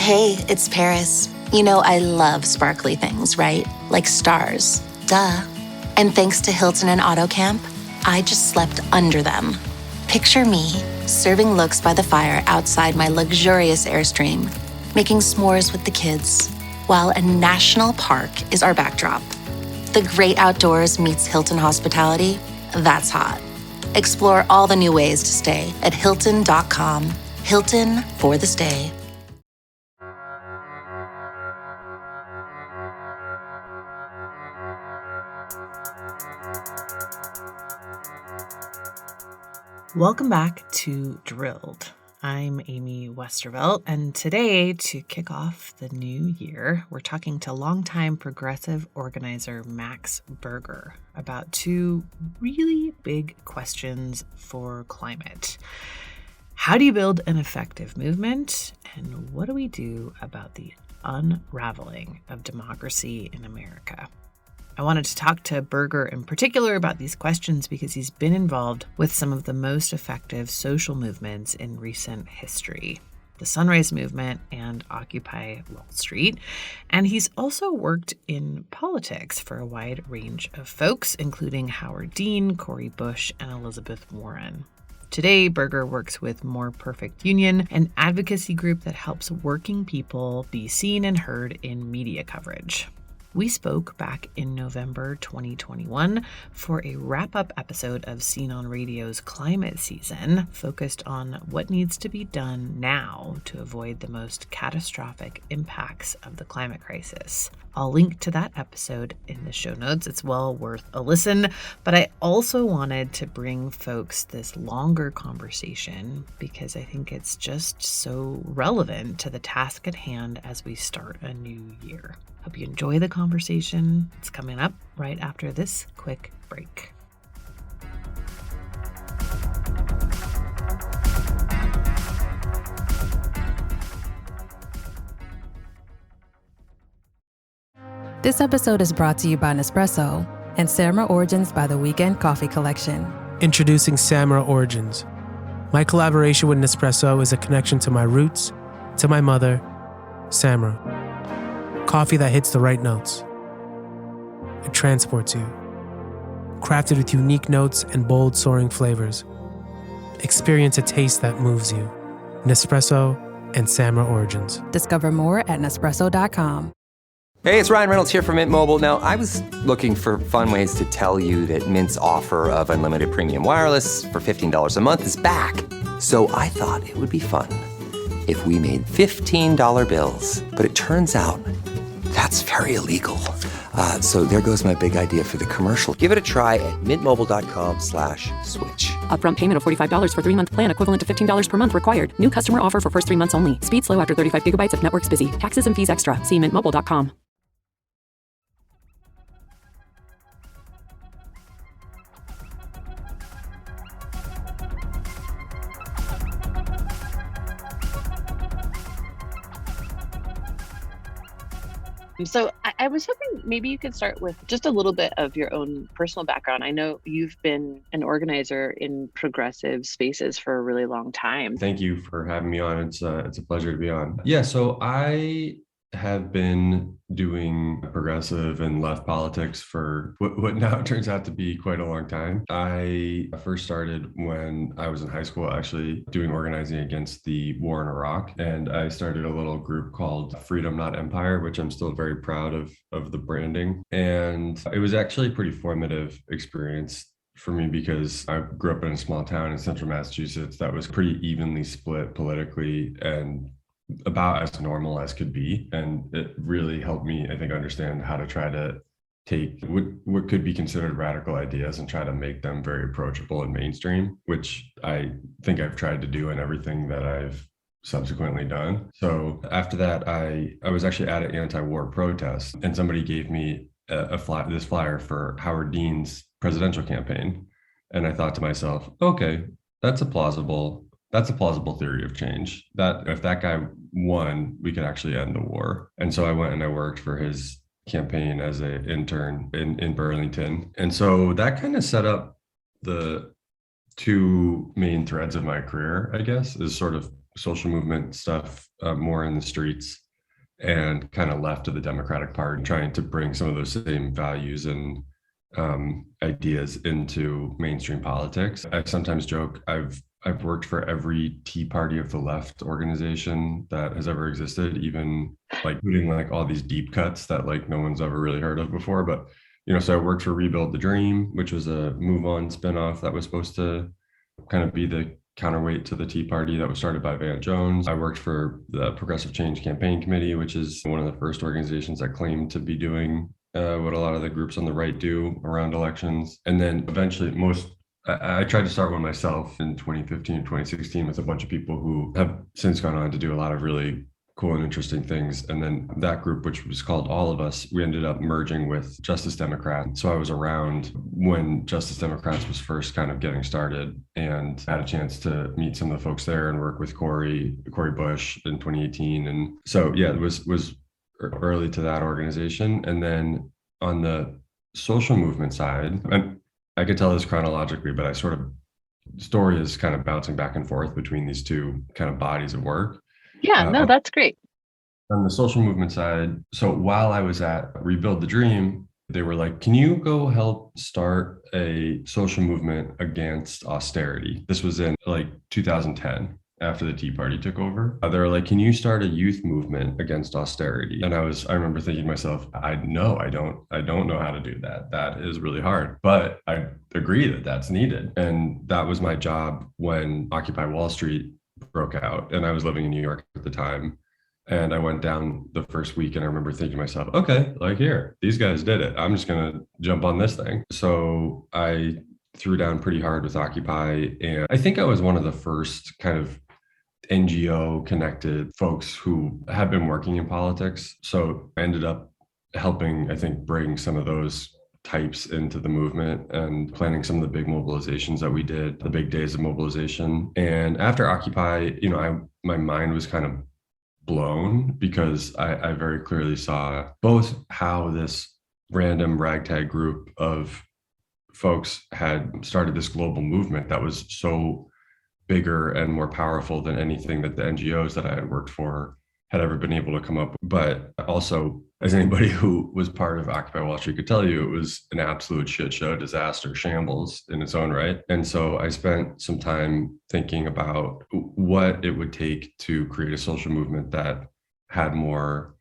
Hey, it's Paris. You know, I love sparkly things, right? Like stars. Duh. And thanks to Hilton and AutoCamp, I just slept under them. Picture me, serving looks by the fire outside my luxurious Airstream, making s'mores with the kids, while a national park is our backdrop. The great outdoors meets Hilton hospitality. That's hot. Explore all the new ways to stay at Hilton.com. Hilton for the stay. Welcome back to Drilled. I'm Amy Westervelt, and today, to kick off the new year, we're talking to longtime progressive organizer Max Berger about two really big questions for climate. How do you build an effective movement, and what do we do about the unraveling of democracy in America? I wanted to talk to Berger in particular about these questions because he's been involved with some of the most effective social movements in recent history, the Sunrise Movement and Occupy Wall Street. And he's also worked in politics for a wide range of folks, including Howard Dean, Cori Bush, and Elizabeth Warren. Today, Berger works with More Perfect Union, an advocacy group that helps working people be seen and heard in media coverage. We spoke back in November 2021 for a wrap-up episode of Scene on Radio's climate season, focused on what needs to be done now to avoid the most catastrophic impacts of the climate crisis. I'll link to that episode in the show notes. It's well worth a listen, but I also wanted to bring folks this longer conversation because I think it's just so relevant to the task at hand as we start a new year. Hope you enjoy the conversation. It's coming up right after this quick break. This episode is brought to you by Nespresso and Samra Origins by the Weekend Coffee Collection. Introducing Samra Origins. My collaboration with Nespresso is a connection to my roots, to my mother, Samra. Coffee that hits the right notes. It transports you. Crafted with unique notes and bold, soaring flavors. Experience a taste that moves you. Nespresso and Samra Origins. Discover more at Nespresso.com. Hey, it's Ryan Reynolds here from Mint Mobile. Now, I was looking for fun ways to tell you that Mint's offer of unlimited premium wireless for $15 a month is back. So I thought it would be fun if we made $15 bills. But it turns out that's very illegal. So there goes my big idea for the commercial. Give it a try at mintmobile.com/switch. Upfront payment of $45 for 3-month plan, equivalent to $15 per month required. New customer offer for first 3 months only. Speed slow after 35 gigabytes if network's busy. Taxes and fees extra. See mintmobile.com. So I was hoping maybe you could start with just a little bit of your own personal background. I know you've been an organizer in progressive spaces for a really long time. Thank you for having me on. It's a pleasure to be on. Yeah, so I have been doing progressive and left politics for what now turns out to be quite a long time. I first started when I was in high school, actually doing organizing against the war in Iraq. And I started a little group called Freedom Not Empire, which I'm still very proud of the branding. And it was actually a pretty formative experience for me because I grew up in a small town in central Massachusetts that was pretty evenly split politically and about as normal as could be. And it really helped me, I think, understand how to try to take what could be considered radical ideas and try to make them very approachable and mainstream, which I think I've tried to do in everything that I've subsequently done. So after that, I was actually at an anti-war protest and somebody gave me this flyer for Howard Dean's presidential campaign. And I thought to myself, okay, that's a plausible theory of change, that if that guy won, we could actually end the war. And so I went and I worked for his campaign as an intern in Burlington. And so that kind of set up the two main threads of my career, I guess, is sort of social movement stuff more in the streets, and kind of left to the Democratic Party, trying to bring some of those same values and ideas into mainstream politics. I sometimes joke I've worked for every Tea Party of the left organization that has ever existed, even like including like all these deep cuts that like no one's ever really heard of before. But so I worked for Rebuild the Dream, which was a Move On spinoff that was supposed to kind of be the counterweight to the Tea Party that was started by Van Jones. I worked for the Progressive Change Campaign Committee, which is one of the first organizations that claimed to be doing what a lot of the groups on the right do around elections. And then eventually I tried to start one myself in 2015, 2016 with a bunch of people who have since gone on to do a lot of really cool and interesting things. And then that group, which was called All of Us, we ended up merging with Justice Democrat. So I was around when Justice Democrats was first kind of getting started, and had a chance to meet some of the folks there and work with Cori Bush in 2018. And so, yeah, it was early to that organization. And then on the social movement side, and I could tell this chronologically, but story is kind of bouncing back and forth between these two kind of bodies of work. Yeah, no, that's great. On the social movement side, so while I was at Rebuild the Dream, they were like, can you go help start a social movement against austerity? This was in like 2010. After the Tea Party took over, they were like, can you start a youth movement against austerity? And I remember thinking to myself, I don't know how to do that. That is really hard, but I agree that that's needed. And that was my job when Occupy Wall Street broke out. And I was living in New York at the time. And I went down the first week, and I remember thinking to myself, okay, like here, these guys did it. I'm just going to jump on this thing. So I threw down pretty hard with Occupy. And I think I was one of the first kind of NGO connected folks who have been working in politics. So I ended up helping, I think, bring some of those types into the movement and planning some of the big mobilizations that we did, the big days of mobilization. And after Occupy, my mind was kind of blown, because I very clearly saw both how this random ragtag group of folks had started this global movement that was so bigger and more powerful than anything that the NGOs that I had worked for had ever been able to come up with. But also, as anybody who was part of Occupy Wall Street could tell you, it was an absolute shit show, disaster, shambles in its own right. And so I spent some time thinking about what it would take to create a social movement that had more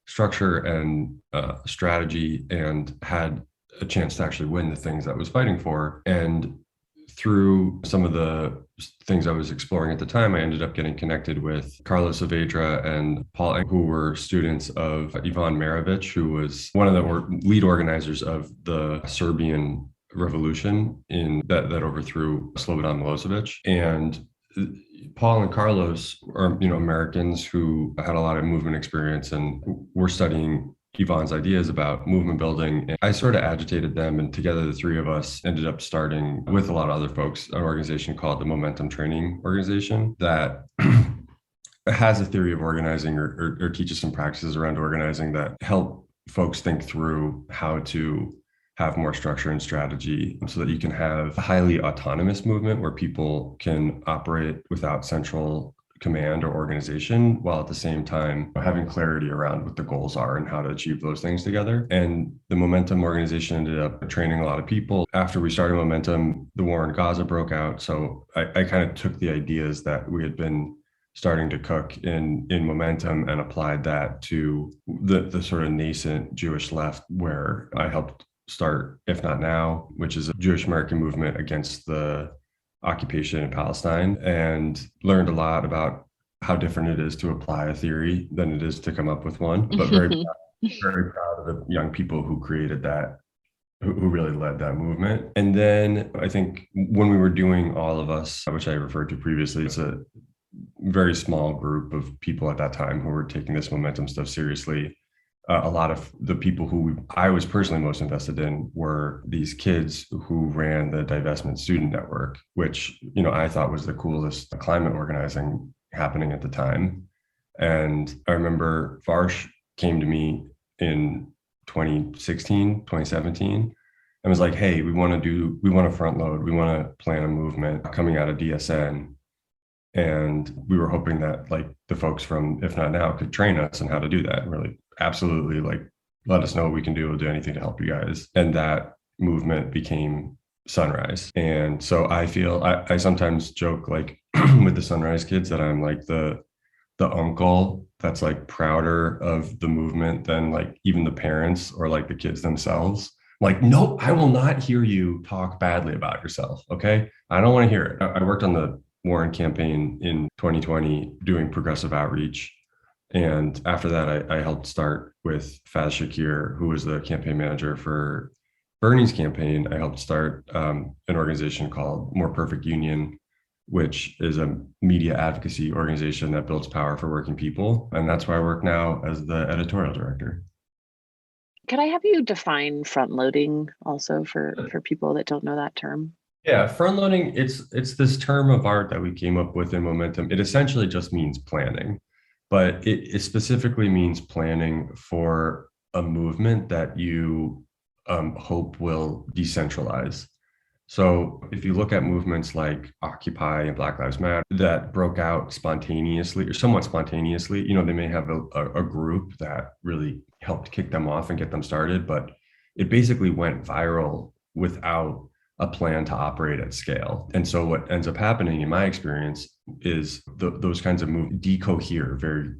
structure and strategy, and had a chance to actually win the things that I was fighting for. And through some of the things I was exploring at the time, I ended up getting connected with Carlos Saavedra and Paul, who were students of Ivan Marovic, who was one of the lead organizers of the Serbian revolution that overthrew Slobodan Milosevic. And Paul and Carlos are, Americans who had a lot of movement experience and were studying Ivan's ideas about movement building. And I sort of agitated them, and together the three of us ended up starting, with a lot of other folks, an organization called the Momentum Training Organization that has a theory of organizing or teaches some practices around organizing that help folks think through how to have more structure and strategy so that you can have a highly autonomous movement where people can operate without central command or organization, while at the same time having clarity around what the goals are and how to achieve those things together. And the Momentum organization ended up training a lot of people. After we started Momentum, the war in Gaza broke out. So I kind of took the ideas that we had been starting to cook in Momentum and applied that to the sort of nascent Jewish left, where I helped start If Not Now, which is a Jewish American movement against the occupation in Palestine, and learned a lot about how different it is to apply a theory than it is to come up with one. But very proud of the young people who created that, who really led that movement. And then I think when we were doing All of Us, which I referred to previously, it's a very small group of people at that time who were taking this momentum stuff seriously. A lot of the people who I was personally most invested in were these kids who ran the Divestment Student Network, which, I thought was the coolest climate organizing happening at the time. And I remember Varsh came to me in 2016, 2017, and was like, hey, we want to front load. We want to plan a movement coming out of DSN. And we were hoping that like the folks from If Not Now could train us on how to do that. And we're like, absolutely, like, let us know what we can do. We'll do anything to help you guys. And that movement became Sunrise. And so I feel I sometimes joke like with the Sunrise kids that I'm like the uncle that's like prouder of the movement than like even the parents or like the kids themselves. Like, no, I will not hear you talk badly about yourself. Okay. I don't want to hear it. I worked on the Warren campaign in 2020 doing progressive outreach. And after that, I helped start with Faz Shakir, who was the campaign manager for Bernie's campaign. I helped start an organization called More Perfect Union, which is a media advocacy organization that builds power for working people. And that's where I work now as the editorial director. Could I have you define front loading also for people that don't know that term? Yeah, front loading, it's this term of art that we came up with in Momentum. It essentially just means planning, but it specifically means planning for a movement that you hope will decentralize. So if you look at movements like Occupy and Black Lives Matter that broke out spontaneously or somewhat spontaneously, you know, they may have a group that really helped kick them off and get them started, but it basically went viral without a plan to operate at scale. And so what ends up happening in my experience is those kinds of moves decohere very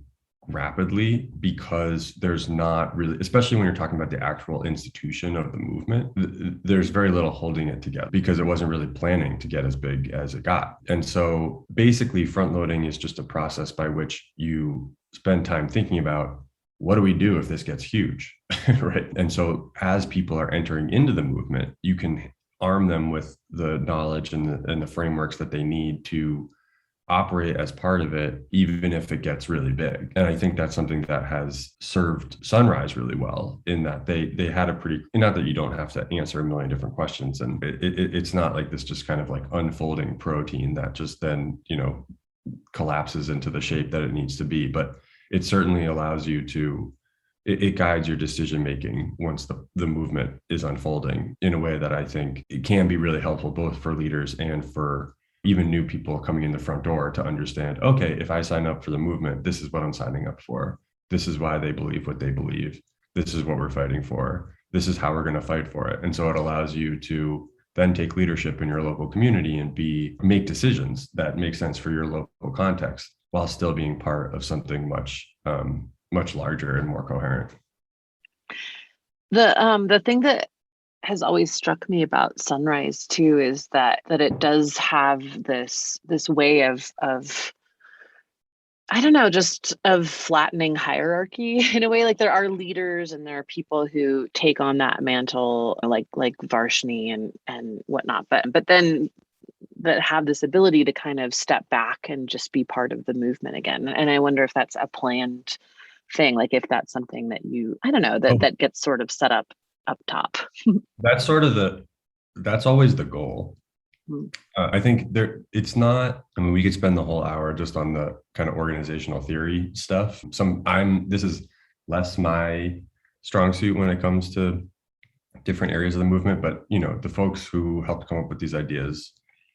rapidly because there's not really, especially when you're talking about the actual institution of the movement, there's very little holding it together because it wasn't really planning to get as big as it got. And so basically front loading is just a process by which you spend time thinking about what do we do if this gets huge, right? And so as people are entering into the movement, you can arm them with the knowledge and the frameworks that they need to operate as part of it, even if it gets really big. And I think that's something that has served Sunrise really well in that they had a pretty, not that you don't have to answer a million different questions. And it's not like this just kind of like unfolding protein that just then, you know, collapses into the shape that it needs to be. But it certainly allows you to, it guides your decision making once the movement is unfolding in a way that I think it can be really helpful both for leaders and for even new people coming in the front door to understand, okay, if I sign up for the movement, this is what I'm signing up for. This is why they believe what they believe. This is what we're fighting for. This is how we're going to fight for it. And so it allows you to then take leadership in your local community and make decisions that make sense for your local context while still being part of something much larger and more coherent. The thing that has always struck me about Sunrise too is that it does have this way of I don't know, just of flattening hierarchy in a way. Like there are leaders and there are people who take on that mantle, like Varshni and whatnot, but then that have this ability to kind of step back and just be part of the movement again. And I wonder if that's a planned thing, like if that's something that I don't know, that gets sort of set up top. That's always the goal. I think it's not, I mean, we could spend the whole hour just on the kind of organizational theory stuff. This is less my strong suit when it comes to different areas of the movement, but you know, the folks who helped come up with these ideas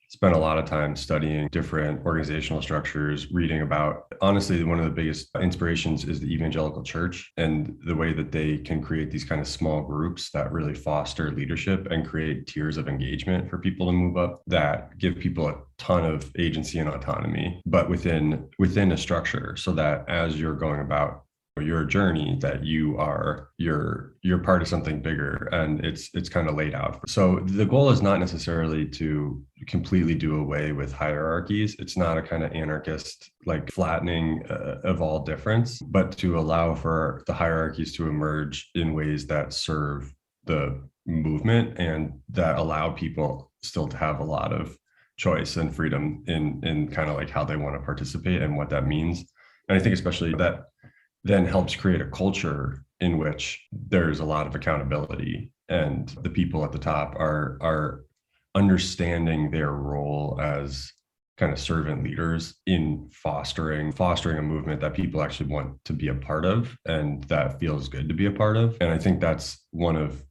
spent a lot of time studying different organizational structures, reading about, honestly, one of the biggest inspirations is the evangelical church and the way that they can create these kind of small groups that really foster leadership and create tiers of engagement for people to move up that give people a ton of agency and autonomy, but within a structure so that as you're going about your journey that you're part of something bigger and it's kind of laid out. So the goal is not necessarily to completely do away with hierarchies. It's not a kind of anarchist like flattening of all difference, but to allow for the hierarchies to emerge in ways that serve the movement and that allow people still to have a lot of choice and freedom in kind of like how they want to participate and what that means. And I think especially that then helps create a culture in which there's a lot of accountability and the people at the top are understanding their role as kind of servant leaders in fostering a movement that people actually want to be a part of and that feels good to be a part of. And I think that's one of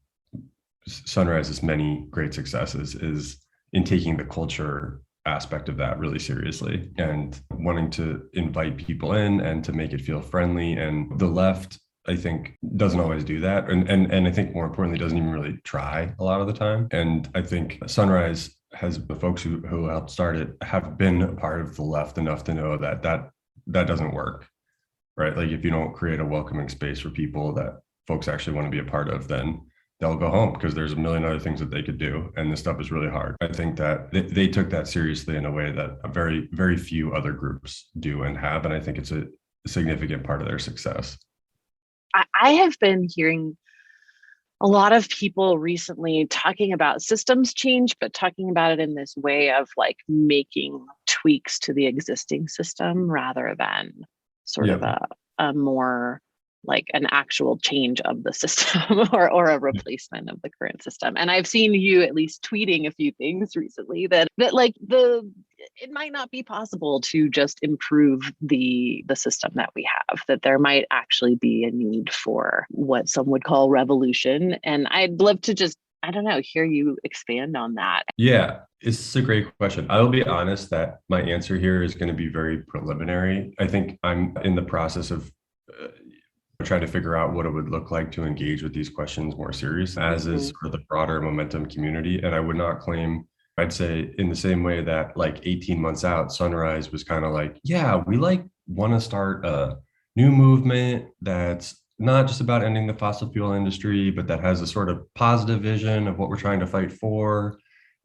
Sunrise's many great successes is in taking the culture aspect of that really seriously and wanting to invite people in and to make it feel friendly. And the left, I think, doesn't always do that. And I think more importantly, doesn't even really try a lot of the time. And I think Sunrise has, the folks who helped start it have been a part of the left enough to know that doesn't work, right? Like if you don't create a welcoming space for people that folks actually want to be a part of, then they'll go home because there's a million other things that they could do. And this stuff is really hard. I think that they took that seriously in a way that a very, very few other groups do and have. And I think it's a significant part of their success. I have been hearing a lot of people recently talking about systems change, but talking about it in this way of like making tweaks to the existing system rather than sort of a more like an actual change of the system or a replacement of the current system. And I've seen you at least tweeting a few things recently that like it might not be possible to just improve the system that we have, that there might actually be a need for what some would call revolution. And I'd love to just, I don't know, hear you expand on that. Yeah, it's a great question. I'll be honest that my answer here is going to be very preliminary. I think I'm in the process of trying to figure out what it would look like to engage with these questions more seriously, as is sort of the broader Momentum community. And I would not claim, I'd say in the same way that like 18 months out, Sunrise was kind of like, yeah, we like want to start a new movement that's not just about ending the fossil fuel industry, but that has a sort of positive vision of what we're trying to fight for.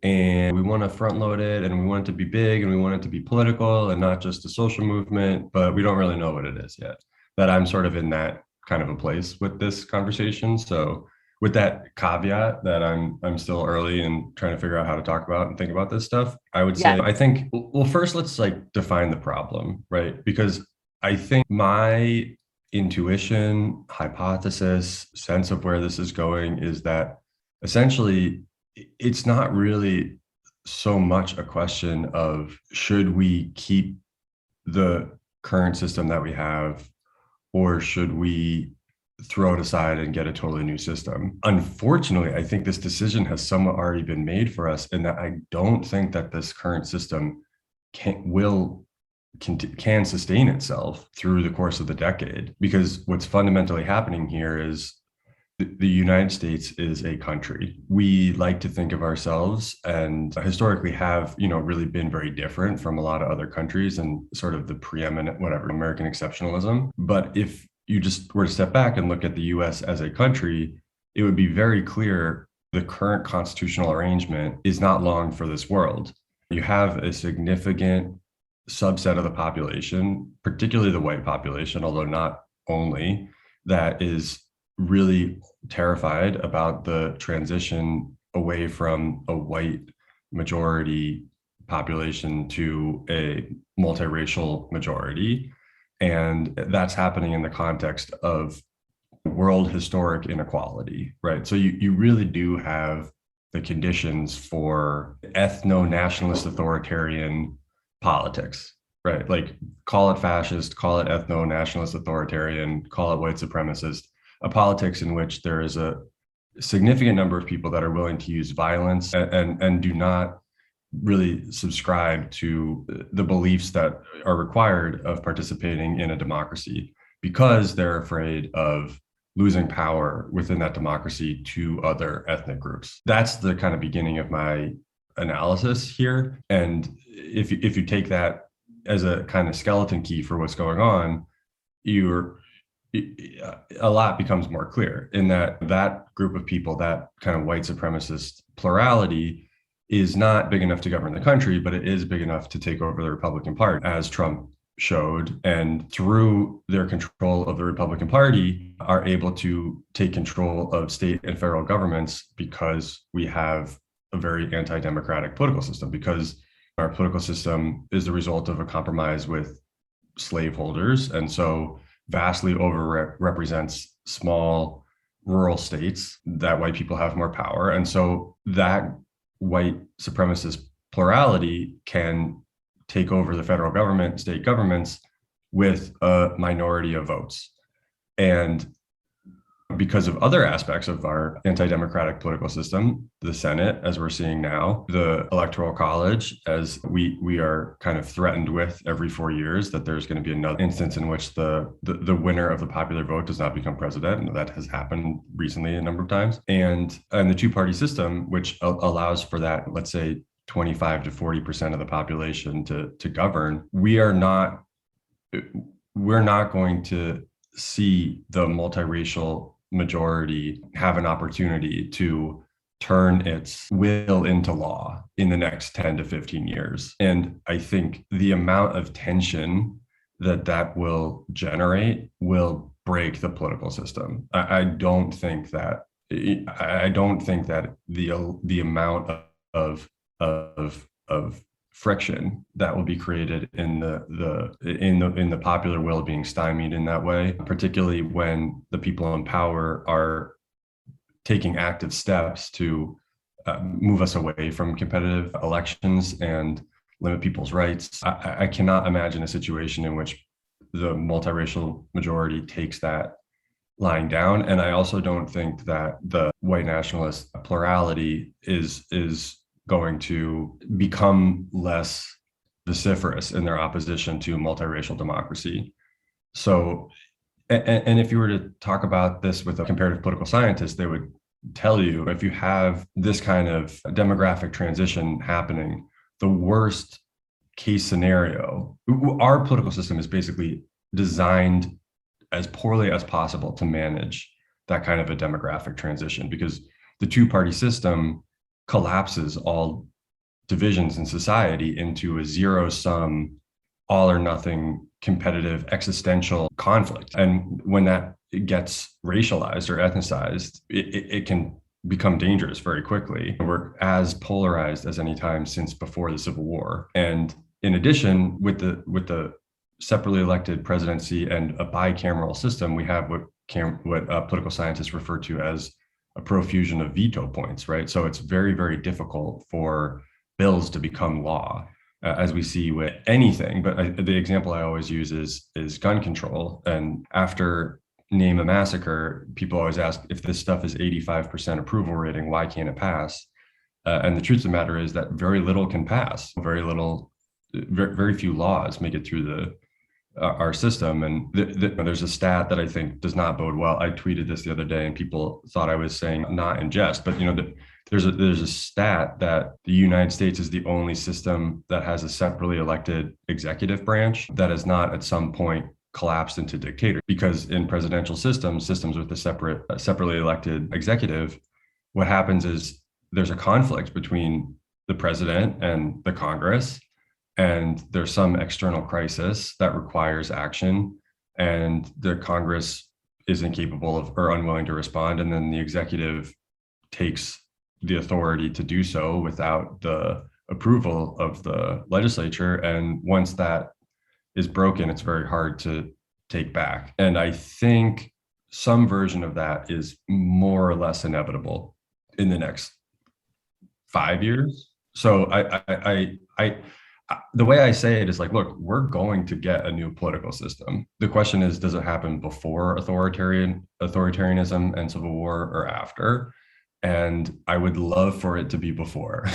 And we want to front load it, and we want it to be big, and we want it to be political and not just a social movement, but we don't really know what it is yet. That I'm sort of in that kind of a place with this conversation. So with that caveat that I'm still early and trying to figure out how to talk about and think about this stuff, I would say, I think, well, first let's like define the problem, right? Because I think my intuition, hypothesis, sense of where this is going is that essentially it's not really so much a question of should we keep the current system that we have, or should we throw it aside and get a totally new system? Unfortunately, I think this decision has somewhat already been made for us, in that I don't think that this current system can sustain itself through the course of the decade. Because what's fundamentally happening here is the United States is a country. We like to think of ourselves, and historically have, really been very different from a lot of other countries and sort of the preeminent, American exceptionalism. But if you just were to step back and look at the US as a country, it would be very clear the current constitutional arrangement is not long for this world. You have a significant subset of the population, particularly the white population, although not only, that is really terrified about the transition away from a white majority population to a multiracial majority. And that's happening in the context of world historic inequality, right? So you really do have the conditions for ethno-nationalist authoritarian politics, right? Like call it fascist, call it ethno-nationalist authoritarian, call it white supremacist, a politics in which there is a significant number of people that are willing to use violence and do not really subscribe to the beliefs that are required of participating in a democracy, because they're afraid of losing power within that democracy to other ethnic groups. That's the kind of beginning of my analysis here. And if you take that as a kind of skeleton key for what's going on, a lot becomes more clear in that group of people, that kind of white supremacist plurality, is not big enough to govern the country, but it is big enough to take over the Republican Party, as Trump showed. And through their control of the Republican Party, are able to take control of state and federal governments, because we have a very anti-democratic political system, because our political system is the result of a compromise with slaveholders. And so vastly overrepresents small rural states that white people have more power. And so that white supremacist plurality can take over the federal government, state governments, with a minority of votes. And because of other aspects of our anti-democratic political system, the Senate, as we're seeing now, the Electoral College, as we are kind of threatened with every 4 years, that there's going to be another instance in which the winner of the popular vote does not become president. And that has happened recently a number of times. And the two-party system, which allows for that, let's say 25 to 40% of the population to govern, we're not going to see the multiracial majority have an opportunity to turn its will into law in the next 10 to 15 years. And I think the amount of tension that will generate will break the political system. I don't think that the amount of friction that will be created in the popular will being stymied in that way, particularly when the people in power are taking active steps to move us away from competitive elections and limit people's rights. I cannot imagine a situation in which the multiracial majority takes that lying down. And I also don't think that the white nationalist plurality is going to become less vociferous in their opposition to multiracial democracy. So, and if you were to talk about this with a comparative political scientist, they would tell you, if you have this kind of demographic transition happening, the worst case scenario, our political system is basically designed as poorly as possible to manage that kind of a demographic transition, because the two-party system collapses all divisions in society into a zero-sum, all-or-nothing competitive existential conflict. And when that gets racialized or ethnicized, it can become dangerous very quickly. We're as polarized as any time since before the Civil War. And in addition, with the separately elected presidency and a bicameral system, we have what political scientists refer to as a profusion of veto points, right? So it's very, very difficult for bills to become law, as we see with anything. But the example I always use is gun control. And after Name a Massacre, people always ask, if this stuff is 85% approval rating, why can't it pass? And the truth of the matter is that very little can pass. Very few laws make it through our system. And there's a stat that I think does not bode well. I tweeted this the other day and people thought I was saying not in jest, but there's a stat that the United States is the only system that has a separately elected executive branch that has not at some point collapsed into dictatorship. Because in presidential systems with a separately elected executive, what happens is there's a conflict between the president and the Congress, and there's some external crisis that requires action, and the Congress is incapable of or unwilling to respond, and then the executive takes the authority to do so without the approval of the legislature. And once that is broken, it's very hard to take back. And I think some version of that is more or less inevitable in the next 5 years. So the way I say it is like, look, we're going to get a new political system. The question is, does it happen before authoritarianism and civil war or after? And I would love for it to be before.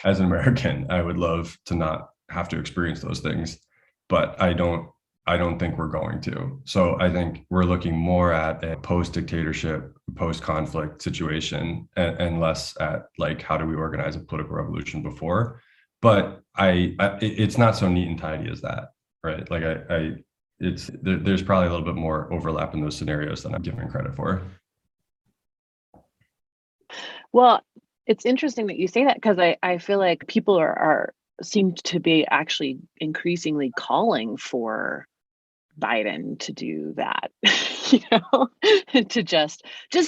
As an American, I would love to not have to experience those things, but I don't think we're going to. So I think we're looking more at a post-dictatorship, post-conflict situation, and less at like, how do we organize a political revolution before? But it's not so neat and tidy as that, right? Like there's probably a little bit more overlap in those scenarios than I'm giving credit for. Well, it's interesting that you say that, because I feel like people seem to be actually increasingly calling for Biden to do that, to just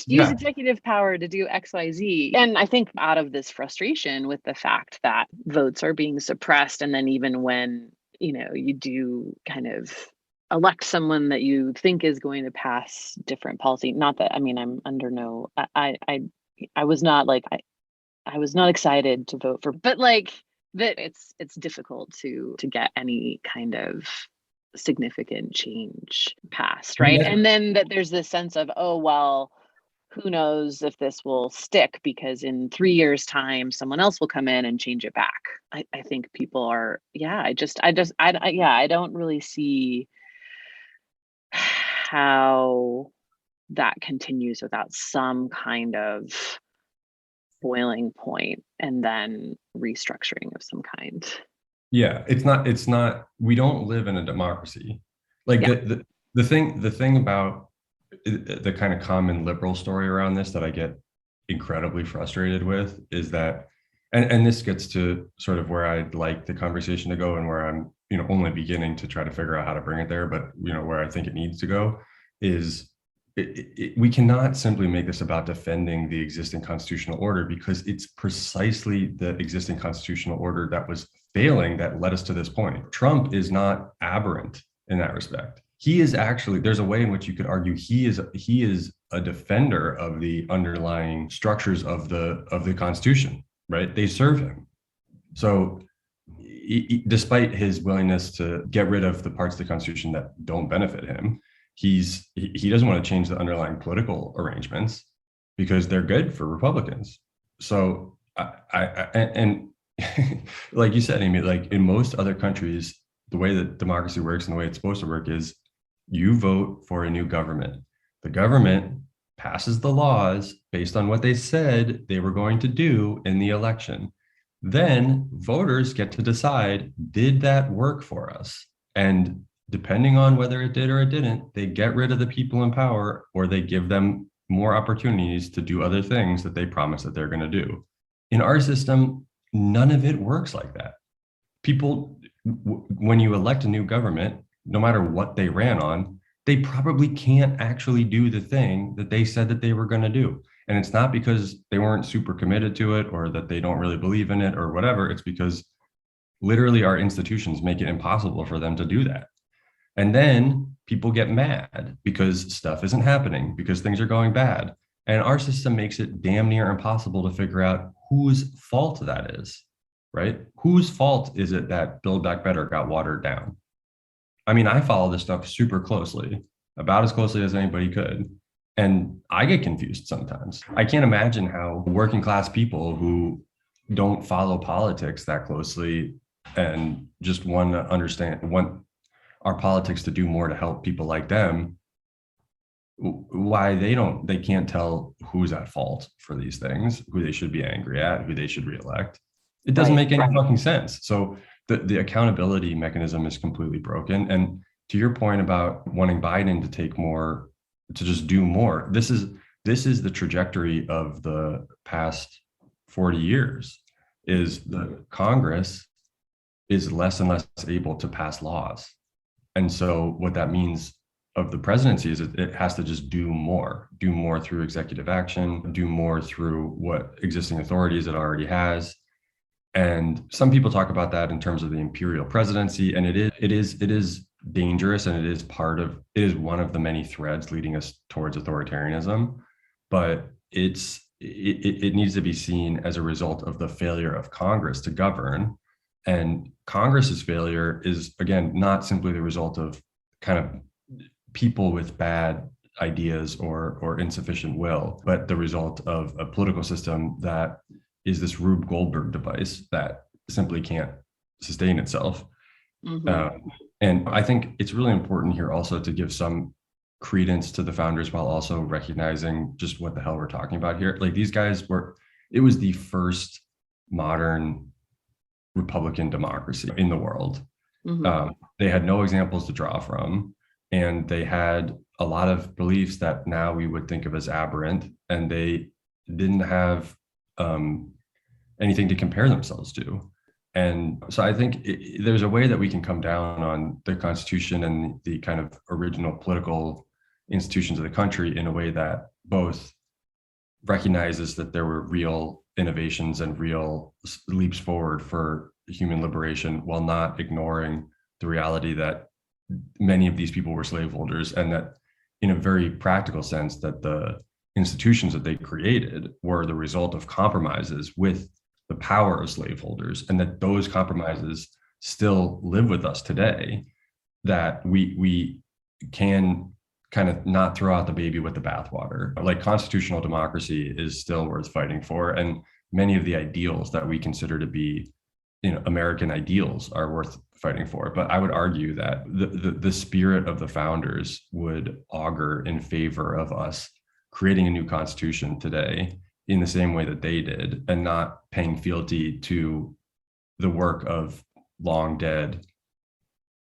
use executive power to do XYZ. And I think out of this frustration with the fact that votes are being suppressed, and then even when, you do kind of elect someone that you think is going to pass different policy, not that, I'm under no, I was not like, I was not excited to vote for, but like that it's difficult to get any kind of significant change passed, right? And then that there's this sense of, oh, well, who knows if this will stick, because in 3 years' time, someone else will come in and change it back. I think people are, I don't really see how that continues without some kind of boiling point and then restructuring of some kind. Yeah, it's not, we don't live in a democracy. Like the thing about the kind of common liberal story around this that I get incredibly frustrated with is that, and this gets to sort of where I'd like the conversation to go and where I'm, only beginning to try to figure out how to bring it there, but where I think it needs to go is we cannot simply make this about defending the existing constitutional order, because it's precisely the existing constitutional order that was failing that led us to this point. Trump is not aberrant in that respect. He is actually, there's a way in which you could argue he is a defender of the underlying structures of the Constitution, right? They serve him. So despite his willingness to get rid of the parts of the Constitution that don't benefit him, he doesn't want to change the underlying political arrangements because they're good for Republicans. So and like you said, Amy, like in most other countries, the way that democracy works and the way it's supposed to work is you vote for a new government. The government passes the laws based on what they said they were going to do in the election. Then voters get to decide, did that work for us? And depending on whether it did or it didn't, they get rid of the people in power, or they give them more opportunities to do other things that they promise that they're going to do. In our system, none of it works like that. People, when you elect a new government, no matter what they ran on, they probably can't actually do the thing that they said that they were going to do. And it's not because they weren't super committed to it or that they don't really believe in it or whatever. It's because literally our institutions make it impossible for them to do that. And then people get mad because stuff isn't happening, because things are going bad. And our system makes it damn near impossible to figure out whose fault that is, right? Whose fault is it that Build Back Better got watered down? I mean, I follow this stuff super closely, about as closely as anybody could. And I get confused sometimes. I can't imagine how working class people who don't follow politics that closely and just want our politics to do more to help people like them, why they can't tell who's at fault for these things, who they should be angry at, who they should reelect. It doesn't make any fucking sense. So the accountability mechanism is completely broken. And to your point about wanting Biden to take more, to just do more, this is the trajectory of the past 40 years, is the Congress is less and less able to pass laws. And so what that means of the presidency is it has to just do more through executive action, do more through what existing authorities it already has. And some people talk about that in terms of the imperial presidency, and it is dangerous, and it is one of the many threads leading us towards authoritarianism. But it needs to be seen as a result of the failure of Congress to govern. And Congress's failure is, again, not simply the result of kind of people with bad ideas or insufficient will, but the result of a political system that is this Rube Goldberg device that simply can't sustain itself. Mm-hmm. And I think it's really important here also to give some credence to the founders while also recognizing just what the hell we're talking about here. Like, these guys it was the first modern Republican democracy in the world. Mm-hmm. They had no examples to draw from, and they had a lot of beliefs that now we would think of as aberrant, and they didn't have anything to compare themselves to. And so I think there's a way that we can come down on the Constitution and the kind of original political institutions of the country in a way that both recognizes that there were real innovations and real leaps forward for human liberation, while not ignoring the reality that many of these people were slaveholders, and that in a very practical sense that the institutions that they created were the result of compromises with the power of slaveholders, and that those compromises still live with us today. that we can kind of not throw out the baby with the bathwater. Like, constitutional democracy is still worth fighting for, and many of the ideals that we consider to be, American ideals are worth fighting for. But I would argue that the spirit of the founders would augur in favor of us creating a new constitution today in the same way that they did, and not paying fealty to the work of long dead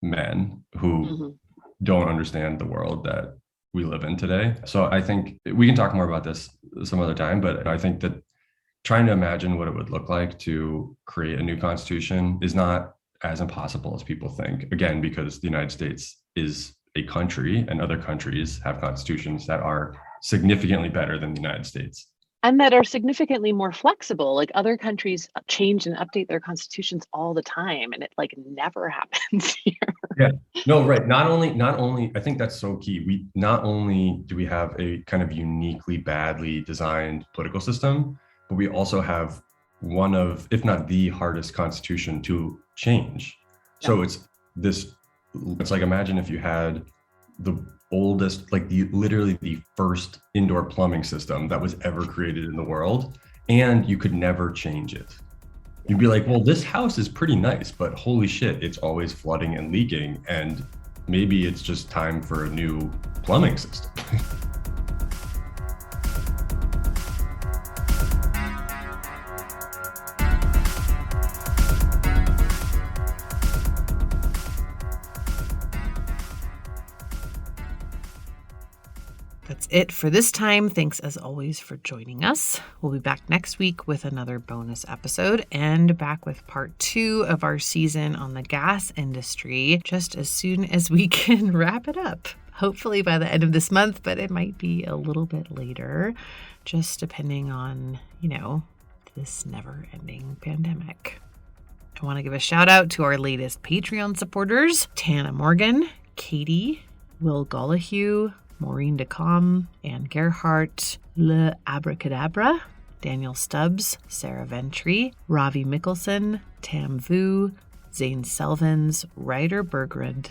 men who don't understand the world that we live in today. So I think we can talk more about this some other time, but I think that trying to imagine what it would look like to create a new constitution is not as impossible as people think. Again, because the United States is a country and other countries have constitutions that are significantly better than the United States. And that are significantly more flexible. Like, other countries change and update their constitutions all the time, and it never happens here. Yeah, no, right. Not only, I think that's so key. We not only do we have a kind of uniquely badly designed political system, but we also have one of, if not the hardest constitution to change. Yeah. So it's like, imagine if you had the oldest, literally the first indoor plumbing system that was ever created in the world, and you could never change it. You'd be like, well, this house is pretty nice, but holy shit, it's always flooding and leaking, and maybe it's just time for a new plumbing system. That's it for this time. Thanks as always for joining us. We'll be back next week with another bonus episode, and back with part 2 of our season on the gas industry just as soon as we can wrap it up. Hopefully by the end of this month, but it might be a little bit later, just depending on, this never-ending pandemic. I want to give a shout out to our latest Patreon supporters: Tana Morgan, Katie, Will Gollahue, Maureen DeCom, Anne Gerhart, Le Abracadabra, Daniel Stubbs, Sarah Ventry, Ravi Mickelson, Tam Vu, Zane Selvins, Ryder Bergrud,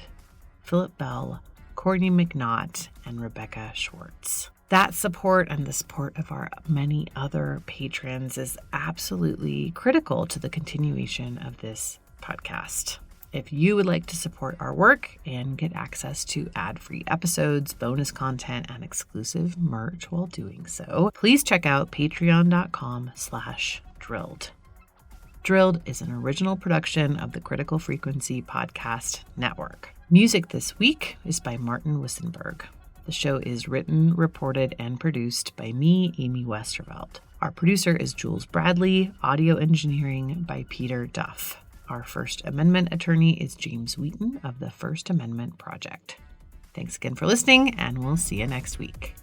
Philip Bell, Courtney McNaught, and Rebecca Schwartz. That support and the support of our many other patrons is absolutely critical to the continuation of this podcast. If you would like to support our work and get access to ad-free episodes, bonus content, and exclusive merch while doing so, please check out patreon.com/drilled. Drilled is an original production of the Critical Frequency Podcast Network. Music this week is by Martin Wissenberg. The show is written, reported, and produced by me, Amy Westervelt. Our producer is Jules Bradley, audio engineering by Peter Duff. Our First Amendment attorney is James Wheaton of the First Amendment Project. Thanks again for listening, and we'll see you next week.